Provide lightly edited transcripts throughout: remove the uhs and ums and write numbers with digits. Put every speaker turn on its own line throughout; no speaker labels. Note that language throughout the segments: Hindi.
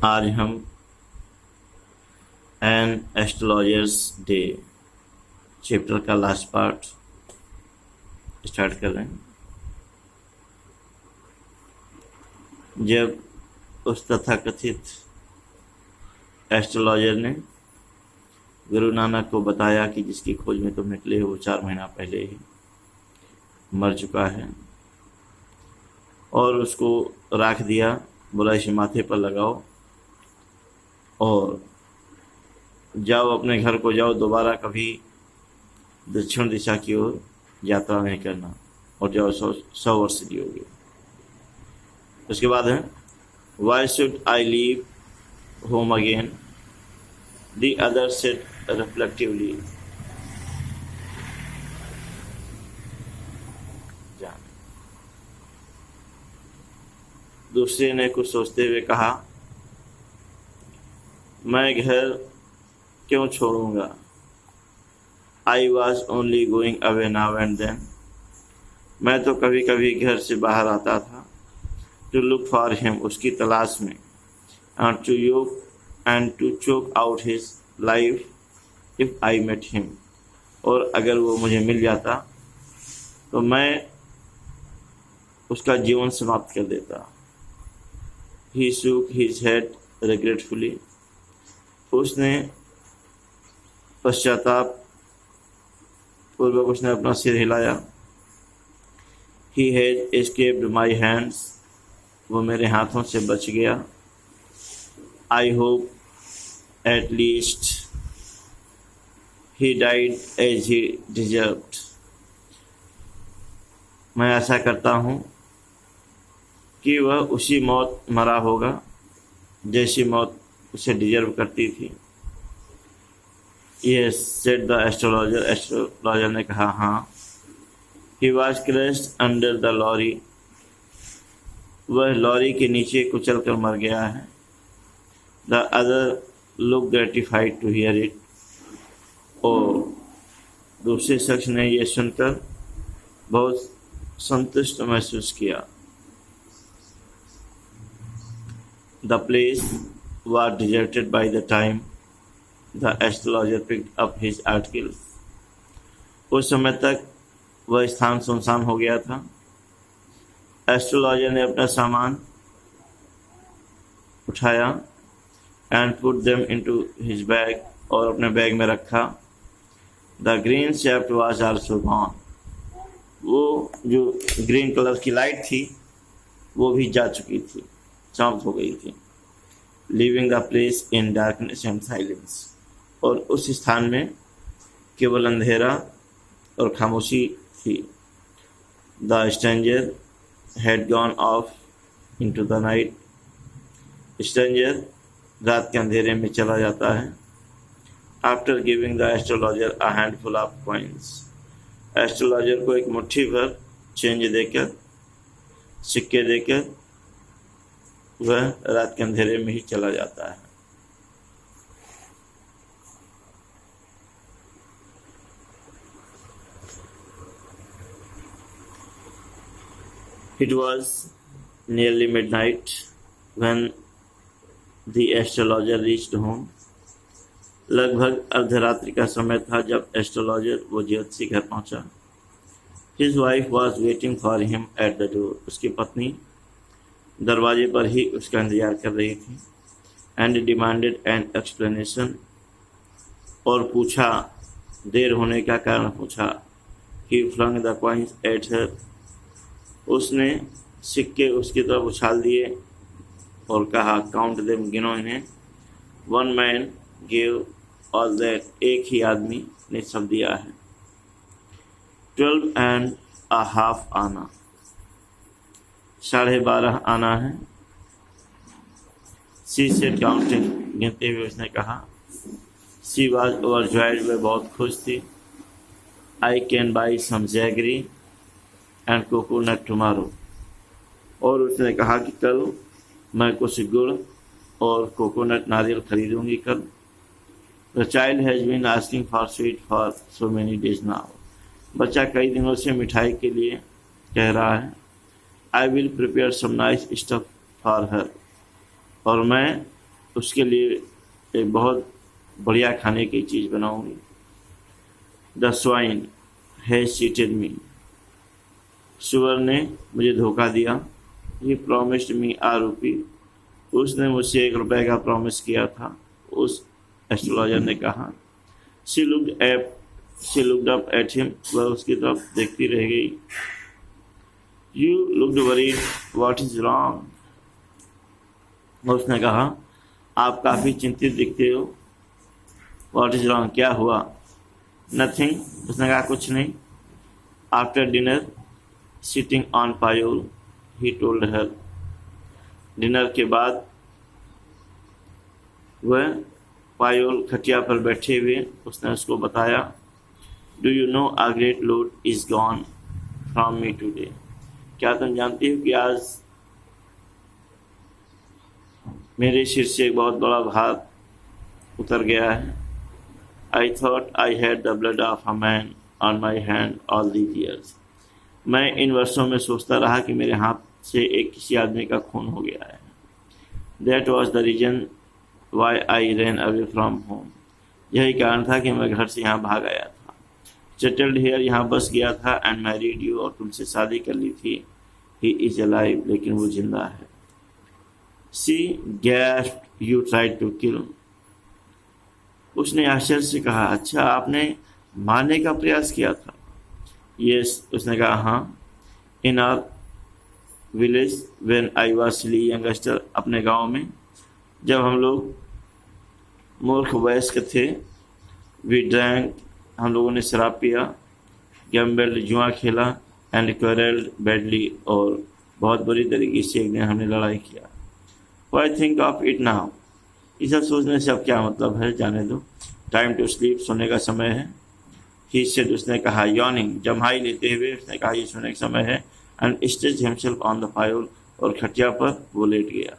आज हम एन एस्ट्रोलॉजर्स डे चैप्टर का लास्ट पार्ट स्टार्ट कर रहे हैं। जब उस तथाकथित एस्ट्रोलॉजर ने गुरु नानक को बताया कि जिसकी खोज में तुम निकले हो वो 4 महीना पहले ही मर चुका है और उसको राख दिया, बोला इसे माथे पर लगाओ और जाओ अपने घर को जाओ, दोबारा कभी दक्षिण दिशा की ओर यात्रा नहीं करना और जाओ 100 वर्ष जियोगे। उसके बाद है why should I leave home again, the other said reflectively. दूसरे ने कुछ सोचते हुए कहा, मैं घर क्यों छोड़ूंगा? I was only going away now and then. मैं तो कभी कभी घर से बाहर आता था, टू लुक फॉर हिम, उसकी तलाश में, and to choke out his life if I met him, और अगर वो मुझे मिल जाता तो मैं उसका जीवन समाप्त कर देता। He shook his head regretfully. उसने पश्चाताप पूर्वक उसने अपना सिर हिलाया। He had escaped my hands. वो मेरे हाथों से बच गया। I hope at least he died as he deserved. मैं आशा करता हूँ कि वह उसी मौत मरा होगा जैसी मौत उसे डिजर्व करती थी। ये सेड द एस्ट्रोलॉजर, एस्ट्रोलॉजर ने कहा हाँ। He was crushed under the lorry, वह लॉरी के नीचे कुचल कर मर गया है। The other look gratified to hear it, और दूसरे शख्स ने यह सुनकर बहुत संतुष्ट महसूस किया। The place was deserted by the time the astrologer picked up his articles. उस समय तक वह स्थान सुनसान हो गया था। एस्ट्रोलॉजर ने अपना सामान उठाया and put them into his bag, और अपने बैग में रखा। The green shaft was also gone. वो जो ग्रीन कलर की लाइट थी वो भी जा चुकी थी, समाप्त हो गई थी। Living the place in darkness and silence, और उस स्थान में केवल अंधेरा और खामोशी थी। The stranger had gone of into the night, stranger रात के अंधेरे में चला जाता है। After giving the astrologer a handful of coins, astrologer को एक मुट्ठी भर चेंज देकर, सिक्के देकर वह रात के अंधेरे में ही चला जाता है। It was nearly midnight when the astrologer reached home. लगभग अर्धरात्रि का समय था जब एस्ट्रोलॉजर वो ज्योतिषी घर पहुंचा। His wife was waiting for him at the door. उसकी पत्नी दरवाजे पर ही उसका इंतजार कर रही थी। एंड डिमांडेड एन एक्सप्लेनेशन, और पूछा, देर होने का कारण पूछा। He flung the coins at her, उसने सिक्के उसकी तरफ उछाल दिए और कहा, काउंट देम, गिनो इन्हें। One man give all that, एक ही आदमी ने सब दिया है। 12 and a half आना, 12.5 आना है। सी सेड काउंटिंग, गिनते हुए उसने कहा। सी वाज ओवरजॉयड, वह बहुत खुश थी। I can buy some jaggery and coconut tomorrow, और उसने कहा कि कल मैं कुछ गुड़ और कोकोनट नारियल खरीदूंगी कल। The child has been asking for sweet for so many days now, बच्चा कई दिनों से मिठाई के लिए कह रहा है। I will prepare some nice stuff for her, और मैं उसके लिए एक बहुत बढ़िया खाने की चीज़ बनाऊंगी। द स्वाइन हैज चीटेड मी, सुअर ने मुझे धोखा दिया। ही प्रॉमिस्ड मी ₹1, उसने मुझसे ₹1 का प्रॉमिस किया था, उस एस्ट्रोलॉजर ने कहा। She looked up at him, वह उसकी तरफ देखती रह गई। You looked worried, what is wrong, उसने कहा, आप काफ़ी चिंतित दिखते हो। व्हाट इज रॉन्ग, क्या हुआ? नथिंग, उसने कहा, कुछ नहीं। After dinner sitting on pyol, he told her, dinner के बाद वह पायोल खटिया पर बैठे हुए उसने उसको बताया। Do you know a great load is gone from me today, क्या तुम जानती हो कि आज मेरे सिर से एक बहुत बड़ा भार उतर गया है। I thought I had the blood of a man on my hand all these years, मैं इन वर्षों में सोचता रहा कि मेरे हाथ से एक किसी आदमी का खून हो गया है। That was the reason why I ran away from home, यही कारण था कि मैं घर से यहाँ भाग आया था। सेटल्ड हियर, यहाँ बस गया था। एंड मैरिड यू, और तुमसे शादी कर ली थी। ही इज अलाइव, लेकिन वो जिंदा है। सी गैस्प्ड, यू ट्राइड टू किल, उसने आश्चर्य से कहा, अच्छा आपने मारने का प्रयास किया था? यस, उसने कहा, हाँ। In our village when I was silly youngster, अपने गांव में जब हम लोग मूर्ख वयस्क थे। वी ड्रैंक, हम लोगों ने शराब पिया। गैम्बल्ड, जुआ खेला। एंड क्वारल्ड बैडली, और बहुत बुरी तरीके से एक दिन हमने लड़ाई किया। Why think of it now, ये सब सोचने से अब क्या मतलब है, जाने दो। टाइम टू स्लीप, सोने का समय है। ही सेड, उसने कहा। यॉर्निंग, जम्हाई लेते हुए उसने कहा, ये सोने का समय है। And stage himself on the pyol, और खटिया पर वो लेट गया।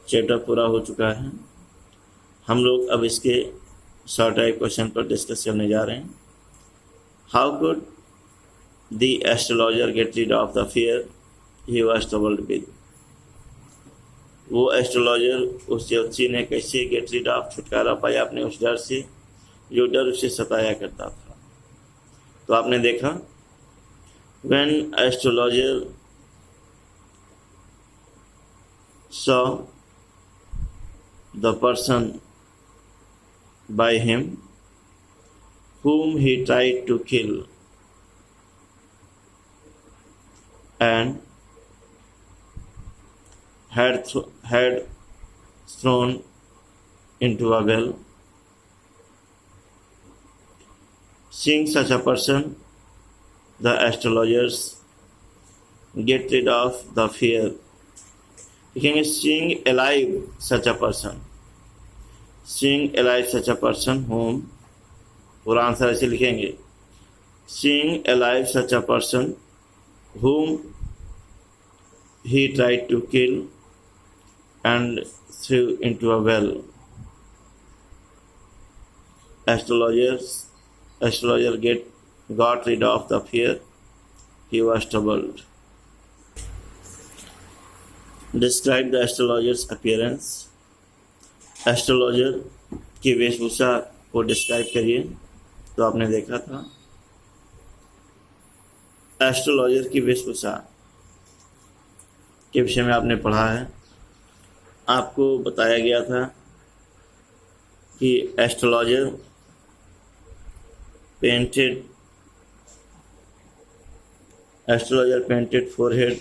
चैप्टर पूरा हो चुका है। हम लोग अब इसके शॉर्ट टाइप क्वेश्चन पर डिस्कस करने जा रहे हैं। How could the astrologer get rid of the fear he was troubled with, वो एस्ट्रोलॉजर, उस ज्योतिषी ने कैसे गेट रीड ऑफ, छुटकारा पाया अपने उस डर से जो डर उसे सताया करता था। तो आपने देखा, when astrologer saw the person by him whom he tried to kill and had thrown into a well. Seeing such a person, the astrologers get rid of the fear. लिखेंगे seeing alive such a person, seeing alive such a person whom, पूरा आंसर ऐसे लिखेंगे, seeing alive such a person whom he tried to kill and threw into a well. Astrologer got rid of the fear, he was troubled. Describe the astrologer's appearance. Astrologer की वेशभूषा को डिस्क्राइब करिए। तो आपने देखा था एस्ट्रोलॉजर की वेशभूषा के विषय में आपने पढ़ा है। आपको बताया गया था कि astrologer painted forehead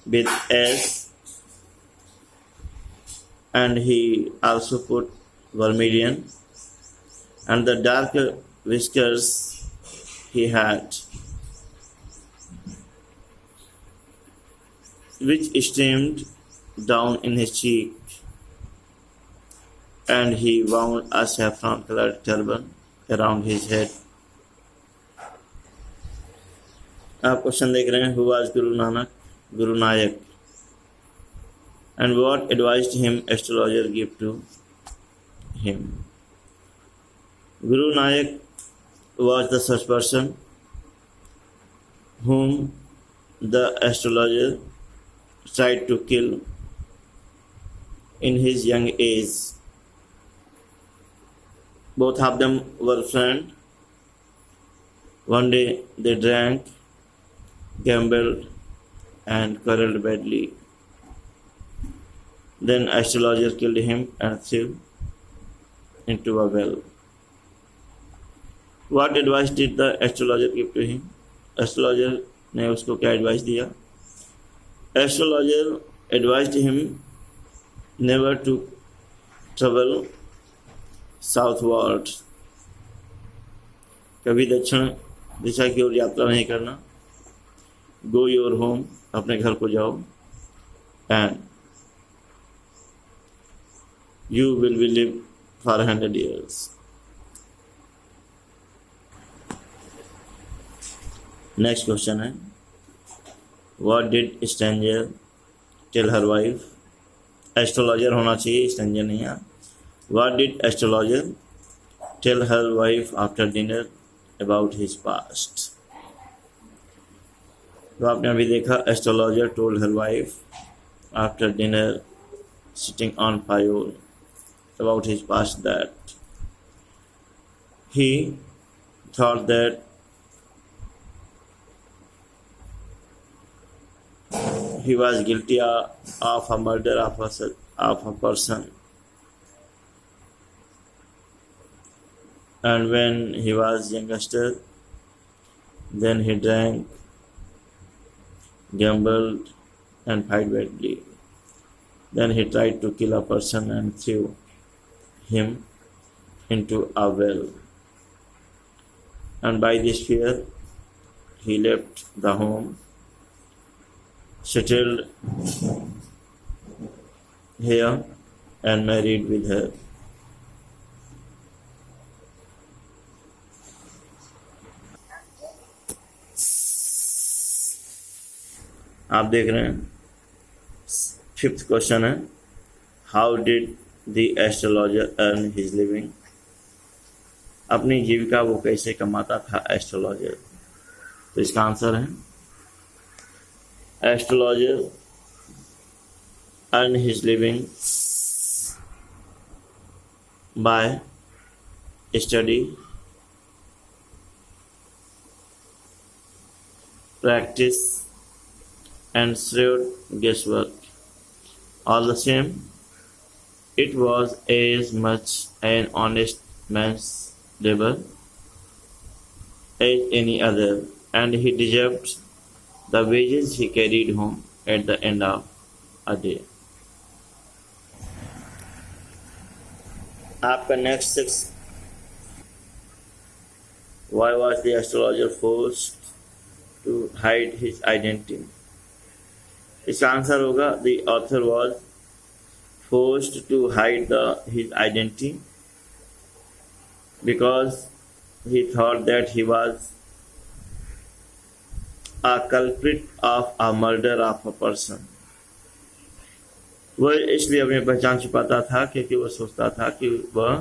with S, and he also put vermilion, and the dark whiskers he had, which streamed down in his cheek, and he wound a saffron-colored turban around his head. आप क्वेश्चन देख रहे हैं, who was Guru Nanak, Guru Nayak, and what advised him astrologer give to him. Guru Nanak was the such person whom the astrologer tried to kill in his young age. Both of them were friends. One day they drank, gambled, and quarreled badly. Then astrologer killed him and threw into a well. What advice did the astrologer give to him? Astrologer ने उसको क्या एडवाइस दिया? Astrologer advised him never to travel southward. कभी दक्षिण दिशा की ओर यात्रा नहीं करना. Go your home, अपने घर को जाओ. And you will live for 100 years. Next question है, what did stranger tell her wife? Astrologer होना चाहिए, stranger नहीं है. What did astrologer tell her wife after dinner about his past? तो आपने अभी देखा, astrologer told her wife after dinner sitting on fire about his past that he thought that he was guilty of a murder of a person, and when he was youngster, then he drank, gambled, and fight badly. Then he tried to kill a person and threw him into a well. And by this fear, he left the home, settled here, and married with her. आप देख रहे हैं, 5th क्वेश्चन है, how did the astrologer earn his living? अपनी जीविका वो कैसे कमाता था एस्ट्रोलॉजर? तो इसका आंसर है, astrologer earn his living by study, practice, and shrewd guesswork. All the same, it was as much an honest man's labor as any other, and he deserved the wages he carried home at the end of a day. आपका next 6, why was the astrologer forced to hide his identity? इसका आंसर होगा, the author was forced to hide his identity because he thought that he was a culprit of a murder of a person. वह इसलिए अपनी पहचान छुपाता था क्योंकि वह सोचता था कि वह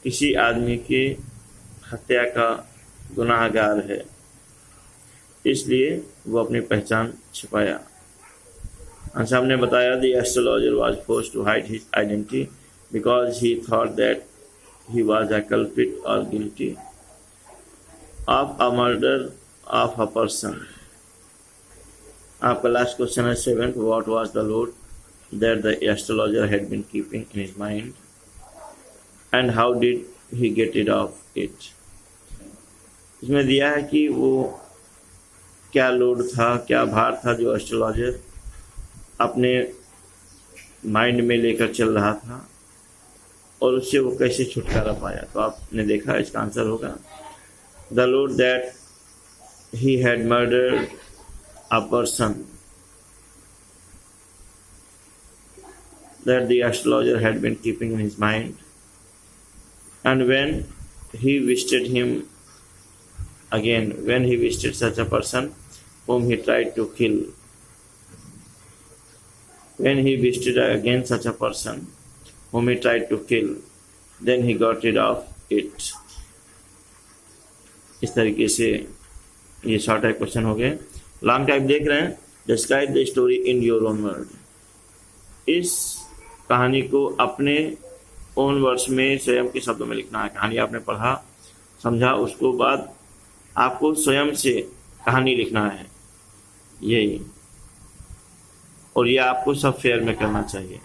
किसी आदमी की हत्या का गुनाहगार है, इसलिए वह अपनी पहचान छुपाया. And हमने बताया, the astrologer was forced to hide his identity because he thought that he was a culprit or guilty of a murder of a person. आपका लास्ट क्वेश्चन है 7th, what was the load that the astrologer had been keeping in his mind and how did he get rid of it? इसमें दिया है कि वो क्या लोड था, क्या भार था जो एस्ट्रोलॉजर अपने माइंड में लेकर चल रहा था और उससे वो कैसे छुटकारा पाया. तो आपने देखा, इसका आंसर होगा, the load that he had murdered a person that the astrologer had been keeping in his mind, and when he visited him again, when he visited such a person whom he tried to kill, when he visited again such a person whom he tried to kill, then he got rid of it. इस तरीके से ये शॉर्ट टाइप क्वेश्चन हो गए. लॉन्ग टाइप देख रहे हैं, describe the story in your own word. इस कहानी को अपने ओन वर्ड्स में, स्वयं के शब्दों में लिखना है। कहानी आपने पढ़ा, समझा, उसको बाद आपको स्वयं से कहानी लिखना है, यही। और ये आपको सब फेयर में करना चाहिए।